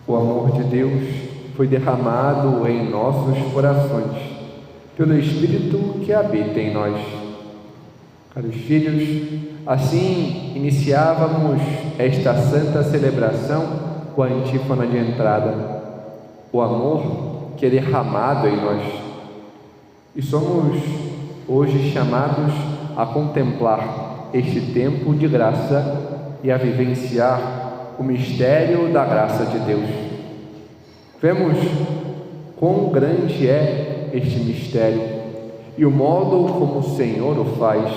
O amor de Deus foi derramado em nossos corações pelo Espírito que habita em nós. Caros filhos, assim iniciávamos esta santa celebração com a antífona de entrada: o amor que é derramado em nós. E somos hoje chamados a contemplar este tempo de graça e a vivenciar o mistério da graça de Deus. Vemos quão grande é este mistério e o modo como o Senhor o faz.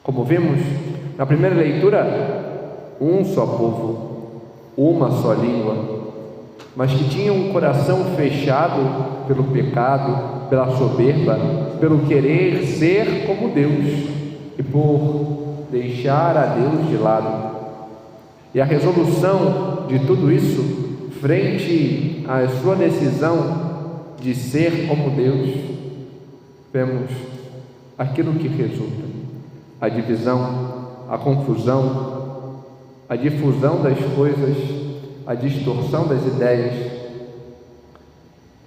Como vimos na primeira leitura, um só povo, uma só língua, mas que tinha um coração fechado pelo pecado, pela soberba, pelo querer ser como Deus e por deixar a Deus de lado. E a resolução de tudo isso, frente à sua decisão de ser como Deus, vemos aquilo que resulta: a divisão, a confusão, a difusão das coisas, a distorção das ideias.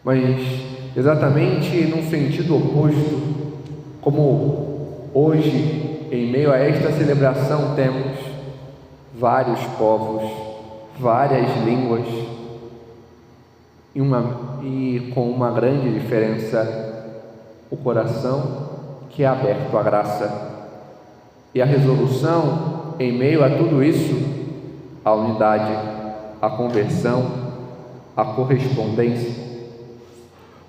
Mas exatamente num sentido oposto, como hoje, em meio a esta celebração, temos vários povos, várias línguas, e com uma grande diferença: o coração que é aberto à graça. E a resolução, em meio a tudo isso, a unidade, a conversão, a correspondência.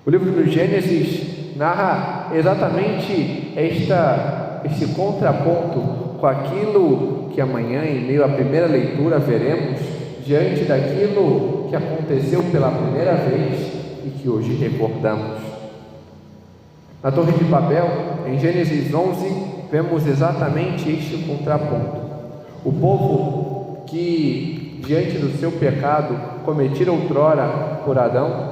O livro do Gênesis narra exatamente este contraponto com aquilo que amanhã, em meio à primeira leitura, veremos diante daquilo que aconteceu pela primeira vez e que hoje recordamos. Na Torre de Babel, em Gênesis 11, vemos exatamente este contraponto. O povo que, diante do seu pecado cometido outrora por Adão,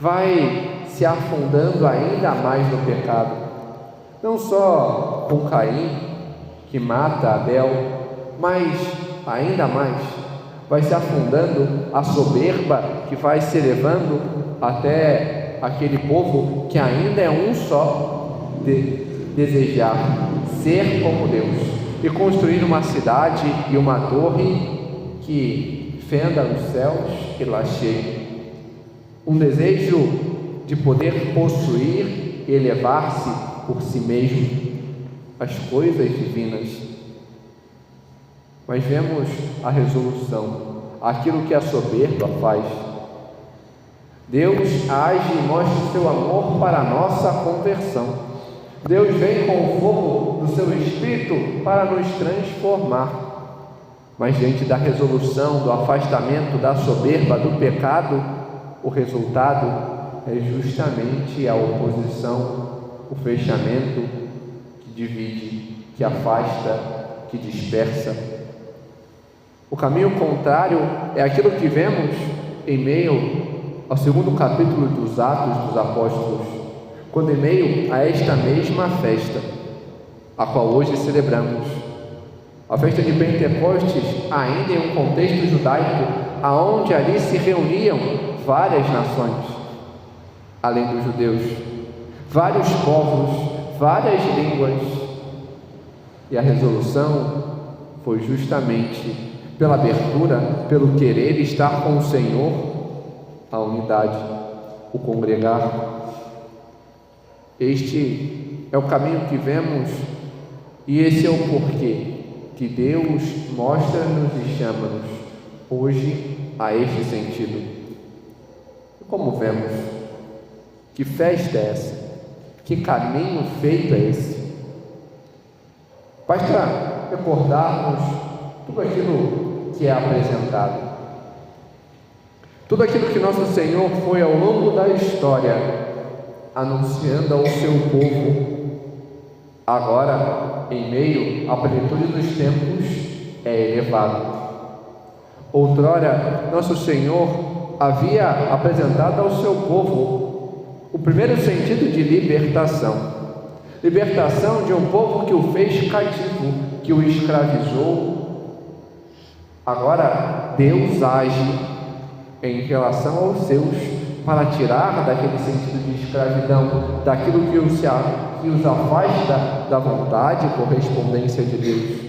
vai se afundando ainda mais no pecado. Não só com Caim, que mata Abel, mas ainda mais vai se afundando a soberba que vai se elevando até aquele povo que ainda é um só, desejar ser como Deus e construir uma cidade e uma torre que fenda os céus e laceie. Um desejo de poder possuir e elevar-se por si mesmo, as coisas divinas. Mas vemos a resolução, aquilo que a soberba faz. Deus age e mostra o seu amor para a nossa conversão. Deus vem com o fogo do seu Espírito para nos transformar. Mas diante da resolução, do afastamento da soberba, do pecado, o resultado é justamente a oposição, o fechamento que divide, que afasta, que dispersa. O caminho contrário é aquilo que vemos em meio ao segundo capítulo dos Atos dos Apóstolos, quando em meio a esta mesma festa, a qual hoje celebramos, a festa de Pentecostes, ainda em um contexto judaico, aonde ali se reuniam várias nações, além dos judeus, vários povos, várias línguas, e a resolução foi justamente pela abertura, pelo querer estar com o Senhor, a unidade, o congregar. Este é o caminho que vemos, e esse é o porquê que Deus mostra-nos e chama-nos hoje a este sentido. E como vemos, que festa é essa? Que caminho feito é esse? Basta recordarmos tudo aquilo que é apresentado, tudo aquilo que nosso Senhor foi ao longo da história anunciando ao seu povo. Agora, em meio à plenitude dos tempos, é elevado. Outrora, nosso Senhor havia apresentado ao seu povo o primeiro sentido de libertação. Libertação de um povo que o fez cativo, que o escravizou. Agora, Deus age em relação aos seus para tirar daquele sentido de escravidão, daquilo que os afasta da vontade e correspondência de Deus.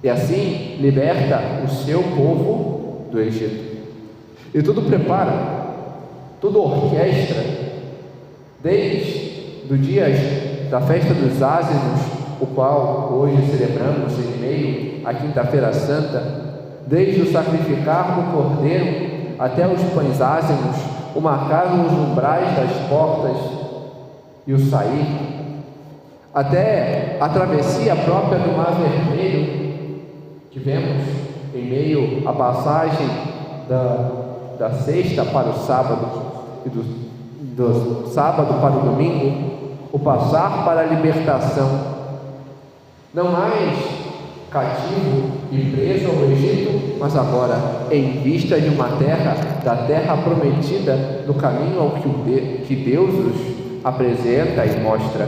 E assim liberta o seu povo do Egito. E tudo prepara, tudo orquestra, desde os dias da festa dos ázimos, o qual hoje celebramos em meio à Quinta-feira Santa, desde o sacrificar do cordeiro até os pães ázimos, o marcar nos umbrais das portas e o sair, até a travessia própria do Mar Vermelho, que vemos em meio à passagem da sexta para o sábado e do sábado para o domingo, o passar para a libertação, não mais cativo e preso ao Egito, mas agora em vista de uma terra, da terra prometida, no caminho ao que Deus os apresenta e mostra.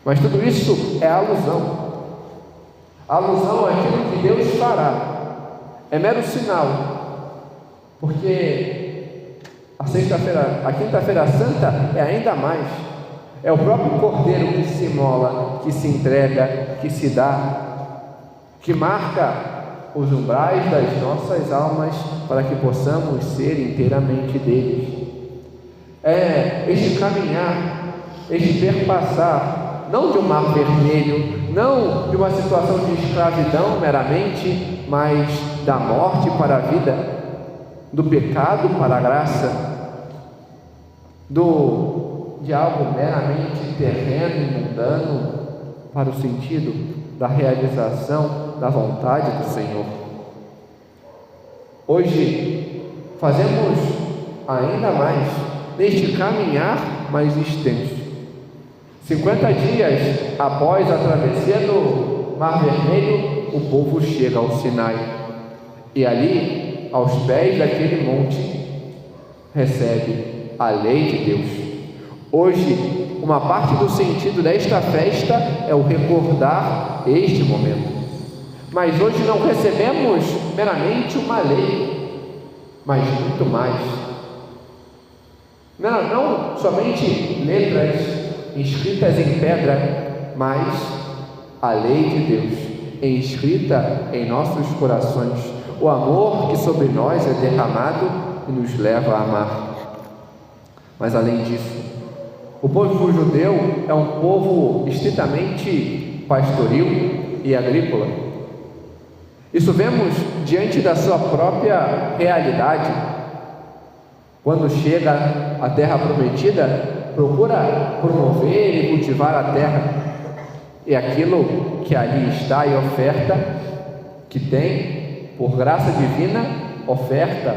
Mas tudo isso é alusão àquilo que Deus fará, é mero sinal, porque a Quinta-feira Santa é ainda mais, é o próprio Cordeiro que se imola, que se entrega, que se dá, que marca os umbrais das nossas almas para que possamos ser inteiramente deles. É este caminhar, este perpassar, não de um mar vermelho, não de uma situação de escravidão meramente, mas da morte para a vida, do pecado para a graça, de algo meramente terreno e mundano para o sentido da realização da vontade do Senhor. Hoje fazemos ainda mais neste caminhar mais extenso. 50 dias após a travessia do Mar Vermelho, o povo chega ao Sinai e ali, aos pés daquele monte, recebe a lei de Deus. Hoje, uma parte do sentido desta festa é o recordar este momento. Mas hoje não recebemos meramente uma lei, mas muito mais. Não somente letras escritas em pedra, mas a lei de Deus inscrita em nossos corações, o amor que sobre nós é derramado e nos leva a amar. Mas além disso, o povo judeu é um povo estritamente pastoril e agrícola. Isso vemos diante da sua própria realidade. Quando chega à terra prometida, procura promover e cultivar a terra, e aquilo que ali está e oferta, que tem, por graça divina, oferta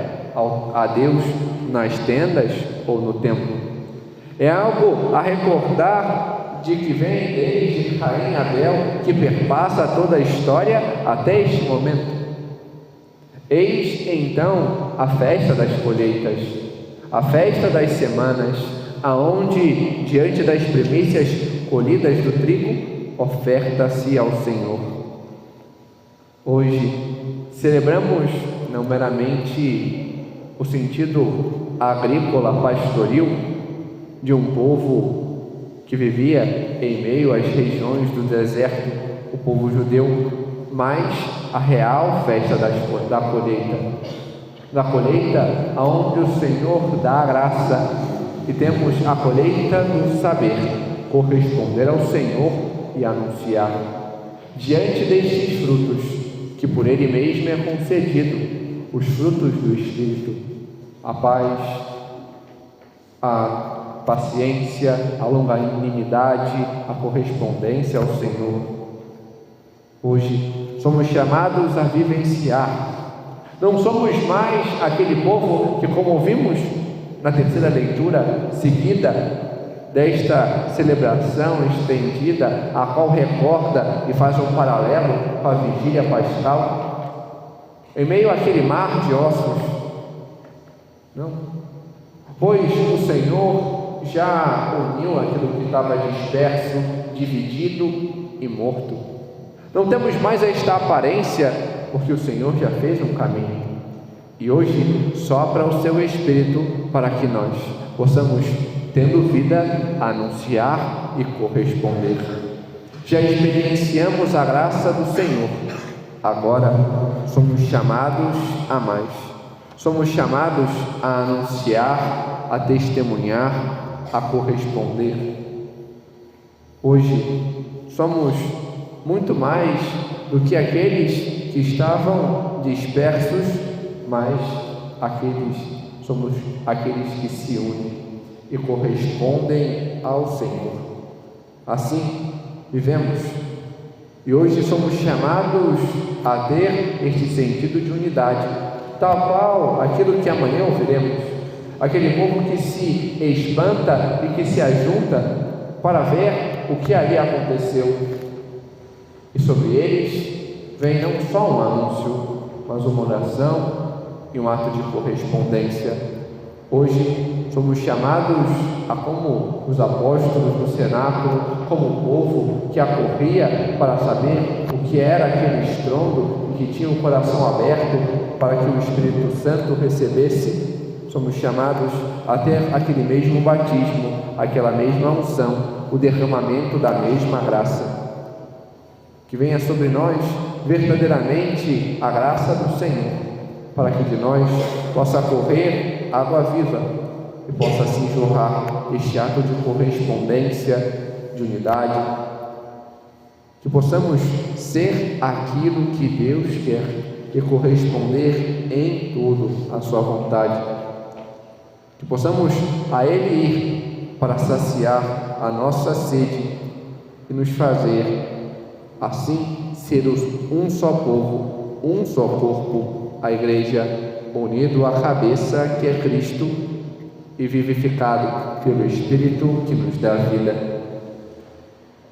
a Deus nas tendas ou no templo. É algo a recordar de que vem desde Caim e Abel, que perpassa toda a história até este momento. Eis então a festa das colheitas, a festa das semanas, aonde, diante das primícias colhidas do trigo, oferta-se ao Senhor. Hoje celebramos não meramente o sentido agrícola, pastoril, de um povo que vivia em meio às regiões do deserto, o povo judeu, mas a real festa da colheita, onde o Senhor dá a graça, e temos a colheita do saber, corresponder ao Senhor e anunciar, diante destes frutos, que por Ele mesmo é concedido, os frutos do Espírito, a paz, a paciência, a longanimidade, a correspondência ao Senhor. Hoje somos chamados a vivenciar. Não somos mais aquele povo que, como vimos na terceira leitura seguida desta celebração estendida, a qual recorda e faz um paralelo com a vigília pascal, em meio àquele mar de ossos. Não, pois o Senhor já uniu aquilo que estava disperso, dividido e morto. Não temos mais esta aparência, porque o Senhor já fez um caminho. E hoje sopra o seu Espírito para que nós possamos, tendo vida, anunciar e corresponder. Já experienciamos a graça do Senhor, agora somos chamados a mais. Somos chamados a anunciar, a testemunhar, a corresponder. Hoje somos muito mais do que aqueles que estavam dispersos, mas somos aqueles que se unem e correspondem ao Senhor. Assim vivemos, e hoje somos chamados a ter este sentido de unidade, tal qual aquilo que amanhã ouviremos, aquele povo que se espanta e que se ajunta para ver o que ali aconteceu. E sobre eles vem não só um anúncio, mas uma oração e um ato de correspondência. Hoje somos chamados a, como os apóstolos do cenáculo, como o povo que acorria para saber o que era aquele estrondo e que tinha o coração aberto para que o Espírito Santo recebesse. Somos chamados a ter aquele mesmo batismo, aquela mesma unção, o derramamento da mesma graça. Que venha sobre nós verdadeiramente a graça do Senhor, para que de nós possa correr água viva e possa assim jorrar este ato de correspondência, de unidade. Que possamos ser aquilo que Deus quer e corresponder em tudo à sua vontade. Que possamos a Ele ir para saciar a nossa sede e nos fazer assim ser um só povo, um só corpo, a Igreja, unido à cabeça que é Cristo e vivificado pelo Espírito que nos dá vida.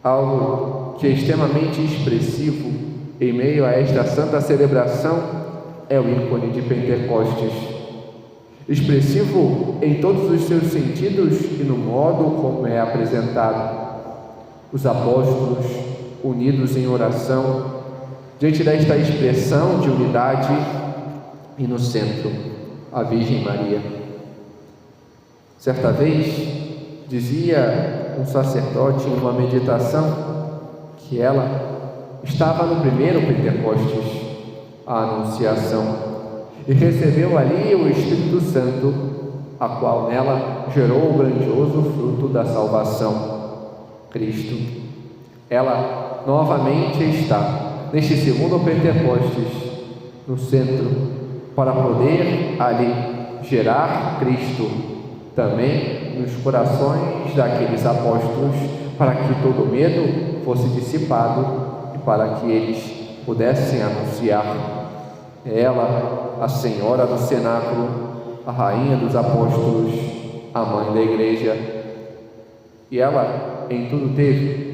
Algo que é extremamente expressivo em meio a esta santa celebração é o ícone de Pentecostes. Expressivo em todos os seus sentidos e no modo como é apresentado. Os apóstolos unidos em oração, diante desta expressão de unidade, e no centro, a Virgem Maria. Certa vez, dizia um sacerdote em uma meditação que ela estava no primeiro Pentecostes, a Anunciação, e recebeu ali o Espírito Santo, a qual nela gerou o grandioso fruto da salvação, Cristo. Ela novamente está neste segundo Pentecostes, no centro, para poder ali gerar Cristo também nos corações daqueles apóstolos, para que todo medo fosse dissipado e para que eles pudessem anunciar. Ela, a Senhora do Cenáculo, a Rainha dos Apóstolos, a Mãe da Igreja, e ela em tudo teve.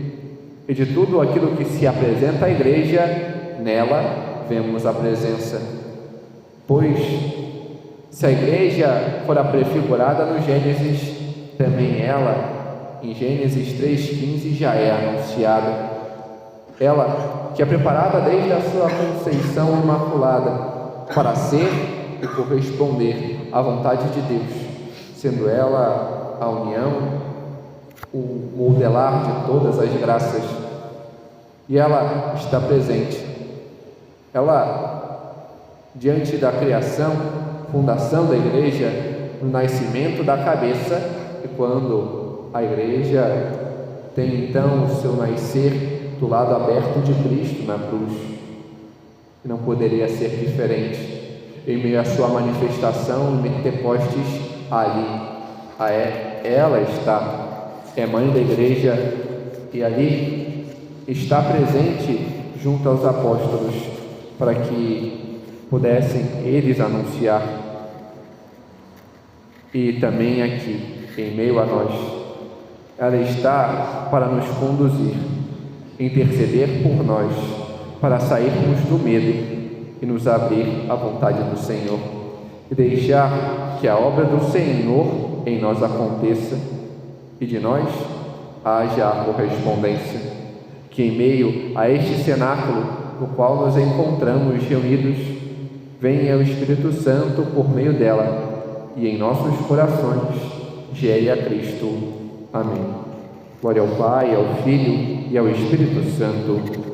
E de tudo aquilo que se apresenta à Igreja, nela vemos a presença. Pois, se a Igreja for a prefigurada no Gênesis, também ela, em Gênesis 3,15, já é anunciada. Ela, que é preparada desde a sua conceição imaculada, para ser e corresponder à vontade de Deus, sendo ela a união, o modelar de todas as graças, e ela está presente. Ela, diante da criação, fundação da Igreja, no nascimento da cabeça, e quando a Igreja tem então o seu nascer do lado aberto de Cristo na cruz, e não poderia ser diferente. Em meio à sua manifestação em Pentecostes, ali ela está. É mãe da Igreja e ali está presente junto aos apóstolos para que pudessem eles anunciar. E também aqui, em meio a nós, ela está para nos conduzir, interceder por nós, para sairmos do medo e nos abrir à vontade do Senhor e deixar que a obra do Senhor em nós aconteça e de nós haja a correspondência, que em meio a este cenáculo no qual nos encontramos reunidos, venha o Espírito Santo por meio dela e em nossos corações gere a Cristo. Amém. Glória ao Pai, ao Filho e ao Espírito Santo,